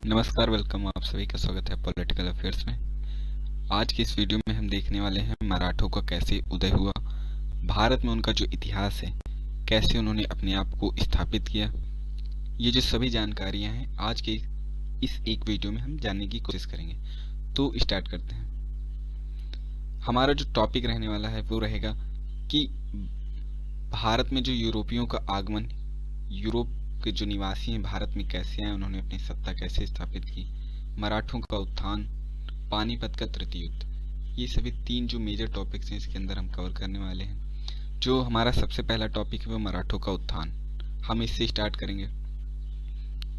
नमस्कार, वेलकम। आप सभी का स्वागत है पॉलिटिकल अफेयर्स में। आज की इस वीडियो में हम देखने वाले हैं मराठों का कैसे उदय हुआ, भारत में उनका जो इतिहास है, कैसे उन्होंने अपने आप को स्थापित किया। ये जो सभी जानकारियां हैं आज के इस एक वीडियो में हम जानने की कोशिश करेंगे। तो स्टार्ट करते हैं। हमारा जो टॉपिक रहने वाला है वो रहेगा कि भारत में जो यूरोपियों का आगमन, यूरोप के जो निवासी हैं भारत में कैसे आए, उन्होंने अपनी सत्ता कैसे स्थापित की, मराठों का उत्थान, पानीपत का तृतीय युद्ध। ये सभी तीन जो मेजर टॉपिक्स हैं इसके अंदर हम कवर करने वाले हैं। जो हमारा सबसे पहला टॉपिक है वो मराठों का उत्थान, हम इससे स्टार्ट करेंगे।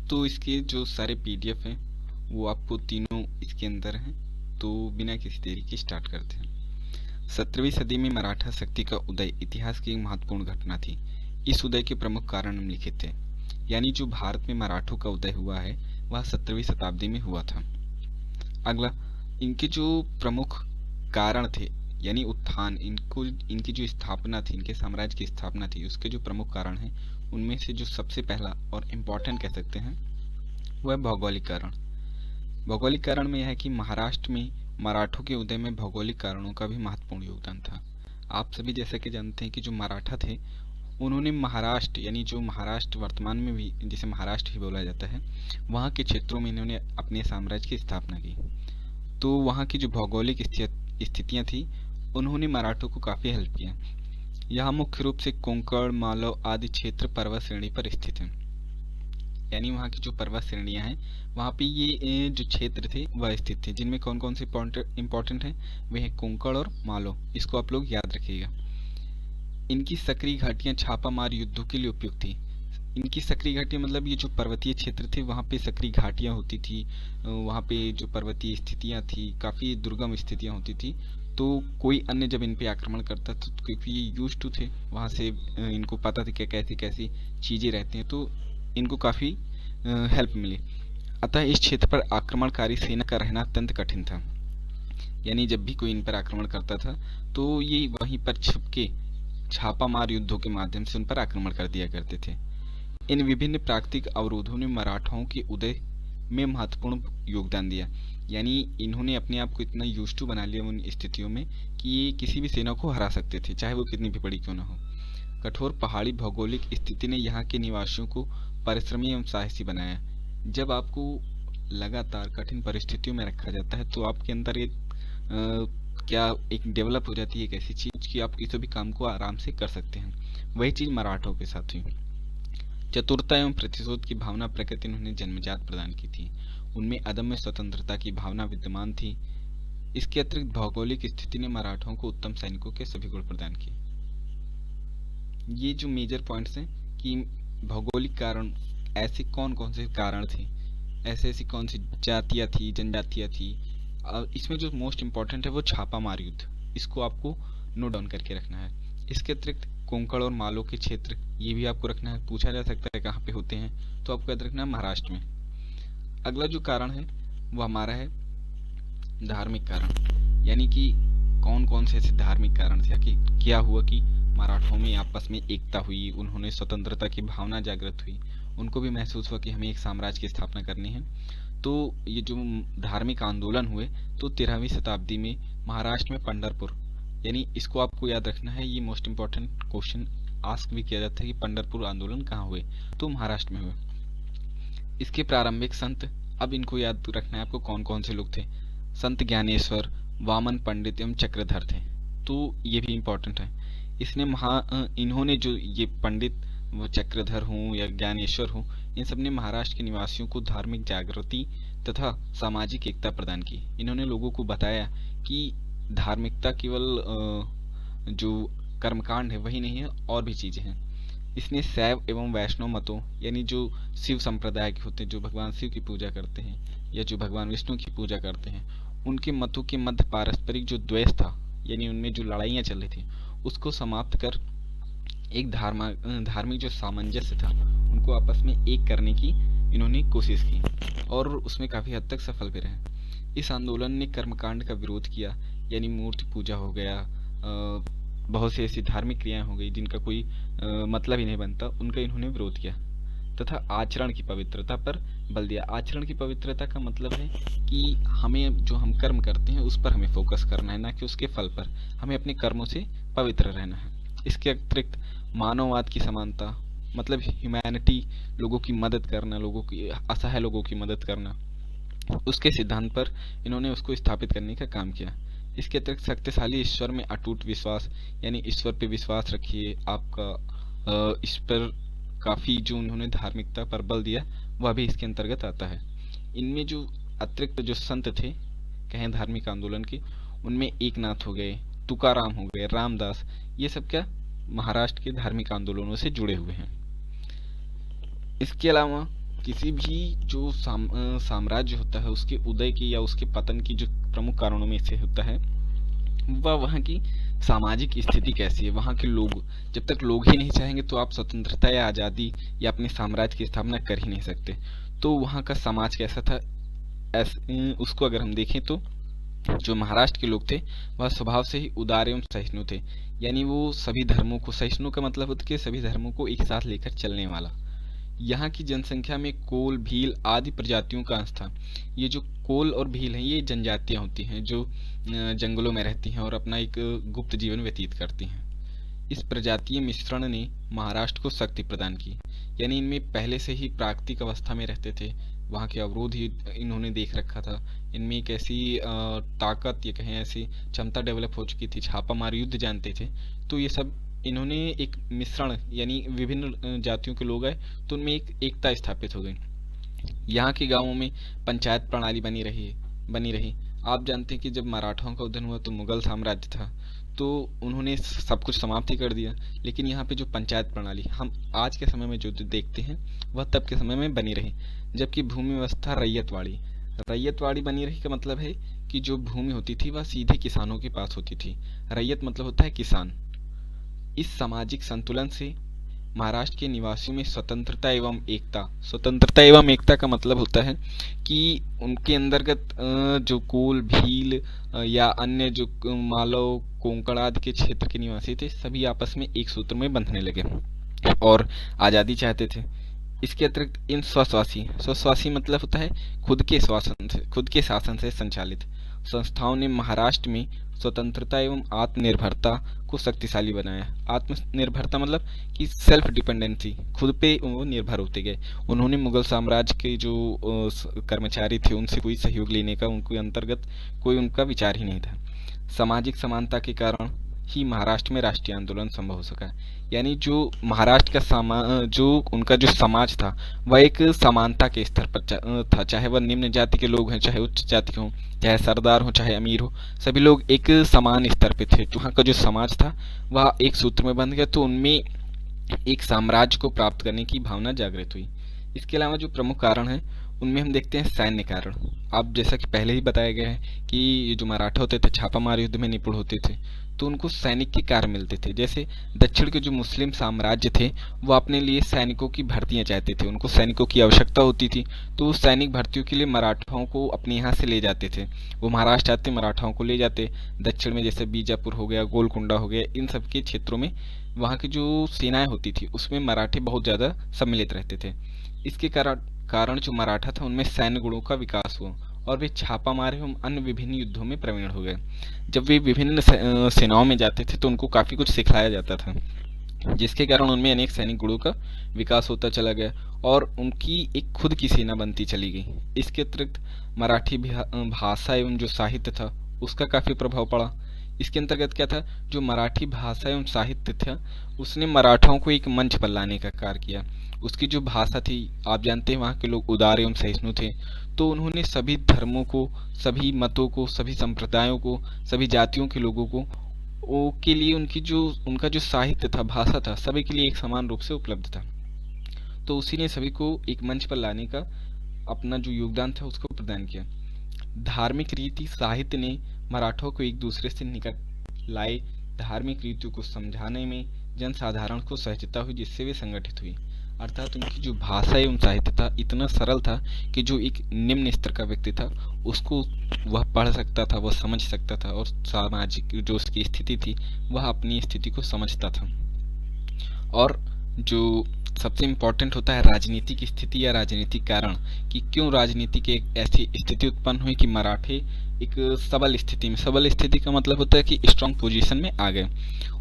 तो इसके जो सारे पीडीएफ हैं वो आपको तीनों इसके अंदर हैं। तो बिना किसी देरी के स्टार्ट करते हैं। 17वीं सदी में मराठा शक्ति का उदय इतिहास की एक महत्वपूर्ण घटना थी। इस उदय के प्रमुख कारण निम्नलिखित थे। यानी जो भारत में मराठों का उदय हुआ है वह 17वीं शताब्दी में हुआ था। अगला, इनके जो प्रमुख कारण थे यानी उत्थान, इनकी जो स्थापना थी, इनके साम्राज्य की स्थापना थी, उसके जो प्रमुख कारण हैं उनमें से जो सबसे पहला और इम्पोर्टेंट कह सकते हैं वह है भौगोलिक कारण। भौगोलिक कारण में यह है कि महाराष्ट्र में मराठों के उदय में भौगोलिक कारणों का भी महत्वपूर्ण योगदान था। आप सभी जैसे कि जानते हैं कि जो मराठा थे उन्होंने महाराष्ट्र, यानी जो महाराष्ट्र वर्तमान में भी जिसे महाराष्ट्र ही बोला जाता है, वहाँ के क्षेत्रों में इन्होंने अपने साम्राज्य की स्थापना की। तो वहाँ की जो भौगोलिक स्थितियाँ थी उन्होंने मराठों को काफ़ी हेल्प किया। यहाँ मुख्य रूप से कोंकण, मालव आदि क्षेत्र पर्वत श्रेणी पर स्थित हैं। यानी वहाँ की जो पर्वत श्रेणियाँ हैं वहाँ पे ये जो क्षेत्र थे वह स्थित थे, जिनमें कौन कौन से इंपॉर्टेंट हैं वे हैं कोंकण और मालव। इसको आप लोग याद रखिएगा। इनकी सक्रिय घाटियां छापामार युद्धों के लिए उपयुक्त थी। इनकी सक्रिय घाटियां मतलब ये जो पर्वतीय क्षेत्र थे वहाँ पे सक्रिय घाटियां होती थी, वहाँ पे जो पर्वतीय स्थितियां थी काफ़ी दुर्गम स्थितियां होती थी। तो कोई अन्य जब इन पे आक्रमण करता था तो क्योंकि ये यूज्ड टू थे वहाँ से, इनको पता था कि कैसी कैसी चीज़ें रहती हैं, तो इनको काफ़ी हेल्प मिली। अतः इस क्षेत्र पर आक्रमणकारी सेना का रहना अत्यंत कठिन था। यानी जब भी कोई इन पर आक्रमण करता था तो ये वहीं पर छिप के छापामार युद्धों के माध्यम से उन पर आक्रमण कर दिया करते थे। इन विभिन्न प्राकृतिक अवरोधों ने मराठाओं के उदय में महत्वपूर्ण योगदान दिया। यानी इन्होंने अपने आप को इतना यूज्ड टू बना लिया उन स्थितियों में कि ये किसी भी सेना को हरा सकते थे, चाहे वो कितनी भी बड़ी क्यों न हो। कठोर पहाड़ी भौगोलिक स्थिति ने यहाँ के निवासियों को परिश्रमी एवं साहसी बनाया। जब आपको लगातार कठिन परिस्थितियों में रखा जाता है तो आपके अंदर एक क्या एक डेवलप हो जाती है एक ऐसी चीज कि आप किसी भी काम को आराम से कर सकते हैं। वही चीज मराठों के साथ हुई। चतुरता एवं प्रतिशोध की भावना प्रकृति ने उन्हें जन्मजात प्रदान की थी। उनमें अदम्य स्वतंत्रता की भावना विद्यमान थी। इसके अतिरिक्त भौगोलिक स्थिति ने मराठों को उत्तम सैनिकों के सभी गुण प्रदान किए। ये जो मेजर पॉइंट्स हैं कि भौगोलिक कारण ऐसे कौन कौन से कारण थे, ऐसे ऐसी कौन सी जातियाँ थी, जनजातियाँ थी। इसमें जो मोस्ट इम्पॉर्टेंट है वो छापामार युद्ध, इसको आपको नोट डाउन करके रखना है। इसके अतिरिक्त कोंकण और मालो के क्षेत्र ये भी आपको रखना है। पूछा जा सकता है कहाँ पे होते हैं, तो आपको याद रखना है महाराष्ट्र में। अगला जो कारण है वो हमारा है धार्मिक कारण। यानी कि कौन कौन से ऐसे धार्मिक कारण थे कि क्या हुआ कि मराठों में आपस में एकता हुई, उन्होंने स्वतंत्रता की भावना जागृत हुई, उनको भी महसूस हुआ कि हमें एक साम्राज्य की स्थापना करनी है। तो ये जो धार्मिक आंदोलन हुए तो 13वीं शताब्दी में महाराष्ट्र में पंढरपुर, यानी इसको आपको याद रखना है, ये मोस्ट इम्पॉर्टेंट क्वेश्चन आस्क भी किया जाता है कि पंढरपुर आंदोलन कहाँ हुए, तो महाराष्ट्र में हुए। इसके प्रारंभिक संत, अब इनको याद रखना है आपको कौन कौन से लोग थे। संत ज्ञानेश्वर, वामन पंडित एवं चक्रधर थे। तो ये भी इम्पोर्टेंट है। इन्होंने जो ये पंडित वो चक्रधर हों या ज्ञानेश्वर हों, इन सब ने महाराष्ट्र के निवासियों को धार्मिक जागृति तथा सामाजिक एकता प्रदान की। इन्होंने लोगों को बताया कि धार्मिकता केवल जो कर्मकांड है वही नहीं है, और भी चीज़ें हैं। इसने शैव एवं वैष्णव मतों, यानी जो शिव संप्रदाय के होते हैं, जो भगवान शिव की पूजा करते हैं या जो भगवान विष्णु की पूजा करते हैं, उनके मतों के मध्य पारस्परिक जो द्वेष था, यानी उनमें जो लड़ाइयाँ चल रही थी, उसको समाप्त कर एक धार्मिक जो सामंजस्य था उनको आपस में एक करने की इन्होंने कोशिश की और उसमें काफ़ी हद तक सफल भी रहे। इस आंदोलन ने कर्मकांड का विरोध किया, यानी मूर्ति पूजा हो गया, बहुत सी ऐसी धार्मिक क्रियाएं हो गई जिनका कोई मतलब ही नहीं बनता, उनका इन्होंने विरोध किया। तथा आचरण की पवित्रता पर बल दिया। आचरण की पवित्रता का मतलब है कि हमें जो हम कर्म करते हैं उस पर हमें फोकस करना है, ना कि उसके फल पर। हमें अपने कर्मों से पवित्र रहना है। इसके अतिरिक्त मानववाद की समानता, मतलब ह्यूमैनिटी, लोगों की मदद करना, लोगों की असहाय लोगों की मदद करना, उसके सिद्धांत पर इन्होंने उसको स्थापित करने का काम किया। इसके अतिरिक्त शक्तिशाली ईश्वर में अटूट विश्वास, यानी ईश्वर पे विश्वास रखिए आपका, इस पर काफ़ी जो उन्होंने धार्मिकता पर बल दिया वह भी इसके अंतर्गत आता है। इनमें जो अतिरिक्त जो संत थे कहें धार्मिक आंदोलन के, उनमें एकनाथ हो गए, तुकाराम हो गए, रामदास, ये सब क्या महाराष्ट्र के धार्मिक आंदोलनों से जुड़े हुए हैं। इसके अलावा किसी भी जो साम्राज्य होता है उसके उदय की या उसके पतन की जो प्रमुख कारणों में से होता है वह वहाँ की सामाजिक स्थिति कैसी है। वहाँ के लोग, जब तक लोग ही नहीं चाहेंगे तो आप स्वतंत्रता या आज़ादी या अपने साम्राज्य की स्थापना कर ही नहीं सकते। तो वहाँ का समाज कैसा था, उसको अगर हम देखें तो जो महाराष्ट्र के लोग थे वह स्वभाव से ही उदार एवं सहिष्णु थे। यानी वो सभी धर्मों को, सहिष्णु का मतलब होता है कि सभी धर्मों को एक साथ लेकर चलने वाला। यहाँ की जनसंख्या में कोल, भील आदि प्रजातियों का अंश था। ये जो कोल और भील हैं ये जनजातियाँ होती हैं जो जंगलों में रहती हैं और अपना एक गुप्त जीवन व्यतीत करती हैं। इस प्रजातीय मिश्रण ने महाराष्ट्र को शक्ति प्रदान की। यानी इनमें पहले से ही प्राकृतिक अवस्था में रहते थे, वहाँ के अवरोध ही इन्होंने देख रखा था। इनमें एक ऐसी ताकत या कहें ऐसी क्षमता डेवलप हो चुकी थी, छापामार युद्ध जानते थे। तो ये सब इन्होंने एक मिश्रण, यानी विभिन्न जातियों के लोग आए तो उनमें एक एकता स्थापित हो गई। यहाँ के गांवों में पंचायत प्रणाली बनी रही। आप जानते हैं कि जब मराठाओं का उदय हुआ तो मुगल साम्राज्य था, तो उन्होंने सब कुछ समाप्त ही कर दिया। लेकिन यहाँ पे जो पंचायत प्रणाली हम आज के समय में जो देखते हैं वह तब के समय में बनी रही। जबकि भूमि व्यवस्था रैयतवाड़ी बनी रही का मतलब है कि जो भूमि होती थी वह सीधे किसानों के पास होती थी। रैयत मतलब होता है किसान। इस सामाजिक संतुलन से महाराष्ट्र के निवासियों में स्वतंत्रता एवं एकता का मतलब होता है कि उनके अंतर्गत जो कोल, भील या अन्य जो मालव, कोंकण आदि के क्षेत्र के निवासी थे सभी आपस में एक सूत्र में बंधने लगे और आज़ादी चाहते थे। इसके अतिरिक्त इन स्वशासी मतलब होता है खुद के शासन से संचालित संस्थाओं ने महाराष्ट्र में स्वतंत्रता एवं आत्मनिर्भरता को शक्तिशाली बनाया। आत्मनिर्भरता मतलब कि सेल्फ डिपेंडेंसी, खुद पे वो निर्भर होते गए। उन्होंने मुगल साम्राज्य के जो कर्मचारी थे उनसे कोई सहयोग लेने का उनके अंतर्गत कोई उनका विचार ही नहीं था। सामाजिक समानता के कारण ही महाराष्ट्र में राष्ट्रीय आंदोलन संभव हो सका। यानी जो महाराष्ट्र का जो उनका जो समाज था वह एक समानता के स्तर पर था, चाहे वह निम्न जाति के लोग हैं, चाहे उच्च जाति के हों, चाहे सरदार हो, चाहे अमीर हो, सभी लोग एक समान स्तर पे थे। वहाँ का जो समाज था वह एक सूत्र में बंध गया, तो उनमें एक साम्राज्य को प्राप्त करने की भावना जागृत हुई। इसके अलावा जो प्रमुख कारण है उनमें हम देखते हैं सैन्य कारण। अब जैसा कि पहले ही बताया गया है कि ये जो मराठा होते थे छापामार युद्ध में निपुण होते थे, तो उनको सैनिक के कार्य मिलते थे। जैसे दक्षिण के जो मुस्लिम साम्राज्य थे वो अपने लिए सैनिकों की भर्तियां चाहते थे, उनको सैनिकों की आवश्यकता होती थी, तो वो सैनिक भर्तियों के लिए मराठाओं को अपने यहाँ से ले जाते थे। वो महाराष्ट्र आते, मराठाओं को ले जाते। दक्षिण में जैसे बीजापुर हो गया, गोलकुंडा हो गया, इन सब के क्षेत्रों में वहाँ की जो सेनाएं होती थी उसमें मराठी बहुत ज़्यादा सम्मिलित रहते थे। इसके कारण जो मराठा था उनमें सैन्य गुणों का विकास हुआ और वे छापामार एवं अन्य विभिन्न युद्धों में प्रवीण हो गए। जब वे विभिन्न सेनाओं में जाते थे तो उनको काफ़ी कुछ सिखाया जाता था, जिसके कारण उनमें अनेक सैनिक गुणों का विकास होता चला गया और उनकी एक खुद की सेना बनती चली गई। इसके अतिरिक्त मराठी भाषा एवं जो साहित्य था उसका काफ़ी प्रभाव पड़ा। इसके अंतर्गत क्या था, जो मराठी भाषा एवं साहित्य था उसने मराठाओं को एक मंच पर लाने का कार्य किया। उसकी जो भाषा थी, आप जानते हैं वहाँ के लोग उदार एवं सहिष्णु थे, तो उन्होंने सभी धर्मों को, सभी मतों को, सभी संप्रदायों को, सभी जातियों के लोगों को के लिए उनका जो साहित्य था, भाषा था, सभी के लिए एक समान रूप से उपलब्ध था। तो उसी ने सभी को एक मंच पर लाने का अपना जो योगदान था उसको प्रदान किया। धार्मिक रीति साहित्य ने मराठों को एक दूसरे से निकट लाए। धार्मिक रीतियों को समझाने में जनसाधारण को सहजता हुई, जिससे वे संगठित हुई। अर्थात उनकी जो भाषा एवं साहित्य था इतना सरल था कि जो एक निम्न स्तर का व्यक्ति था उसको वह पढ़ सकता था, वह समझ सकता था, और सामाजिक जो उसकी स्थिति थी वह अपनी स्थिति को समझता था। और जो सबसे इम्पोर्टेंट होता है राजनीतिक स्थिति या राजनीतिक कारण, कि क्यों राजनीतिक एक ऐसी स्थिति उत्पन्न हुई कि मराठे एक सबल स्थिति में, सबल स्थिति का मतलब होता है कि स्ट्रांग पोजीशन में आ गए।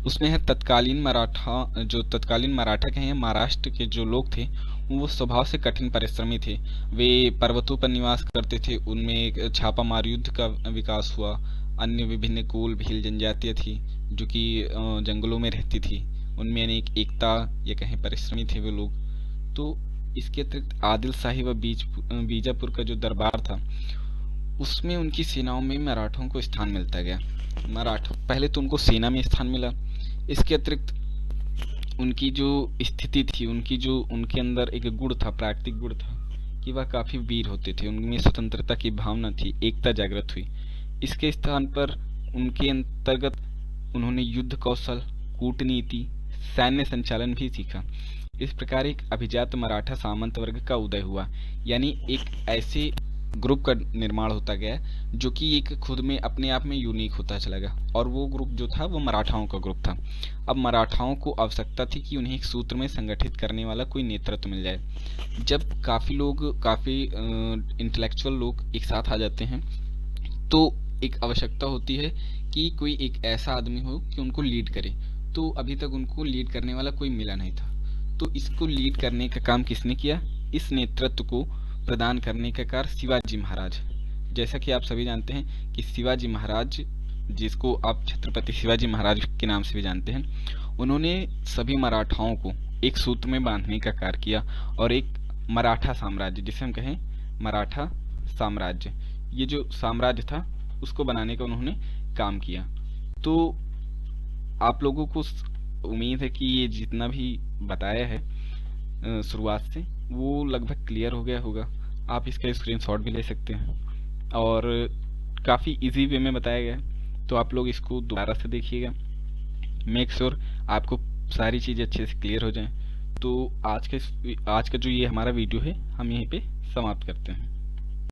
उसमें है तत्कालीन मराठा कहें, महाराष्ट्र के जो लोग थे वो स्वभाव से कठिन परिश्रमी थे। वे पर्वतों पर निवास करते थे, उनमें एक छापामार युद्ध का विकास हुआ। अन्य विभिन्न कुल भील जनजातियाँ थी जो कि जंगलों में रहती थी, उनमें अनेक एकता या कहें परिश्रमी थे वे लोग। तो इसके अतिरिक्त आदिल शाही व बीजापुर का जो दरबार था उसमें उनकी सेनाओं में मराठों को स्थान मिलता गया। मराठों पहले तो उनको सेना में स्थान मिला, इसके अतिरिक्त उनकी जो स्थिति थी, उनके अंदर एक गुण था, प्राकृतिक गुण था कि वह काफ़ी वीर होते थे, उनमें स्वतंत्रता की भावना थी, एकता जागृत हुई। इसके स्थान पर उनके अंतर्गत उन्होंने युद्ध कौशल, कूटनीति, सैन्य संचालन भी सीखा। इस प्रकार एक अभिजात मराठा सामंत वर्ग का उदय हुआ, यानी एक ऐसे ग्रुप का निर्माण होता गया जो कि एक खुद में अपने आप में यूनिक होता चला गया, और वो ग्रुप जो था वो मराठाओं का ग्रुप था। अब मराठाओं को आवश्यकता थी कि उन्हें एक सूत्र में संगठित करने वाला कोई नेतृत्व मिल जाए। जब काफ़ी इंटेलेक्चुअल लोग एक साथ आ जाते हैं तो एक आवश्यकता होती है कि कोई एक ऐसा आदमी हो कि उनको लीड करे। तो अभी तक उनको लीड करने वाला कोई मिला नहीं था, तो इसको लीड करने का काम किसने किया? इस नेतृत्व को प्रदान करने का कार्य शिवाजी महाराज। जैसा कि आप सभी जानते हैं कि शिवाजी महाराज, जिसको आप छत्रपति शिवाजी महाराज के नाम से भी जानते हैं, उन्होंने सभी मराठाओं को एक सूत्र में बांधने का कार्य किया और एक मराठा साम्राज्य, जिसे हम कहें मराठा साम्राज्य, ये जो साम्राज्य था उसको बनाने का उन्होंने काम किया। तो आप लोगों को उम्मीद है कि ये जितना भी बताया है शुरुआत से वो लगभग क्लियर हो गया होगा। आप इसका स्क्रीनशॉट भी ले सकते हैं और काफ़ी इजी वे में बताया गया है, तो आप लोग इसको दोबारा से देखिएगा। मेक श्योर आपको सारी चीज़ें अच्छे से क्लियर हो जाएं। तो आज का जो ये हमारा वीडियो है हम यहीं पे समाप्त करते हैं।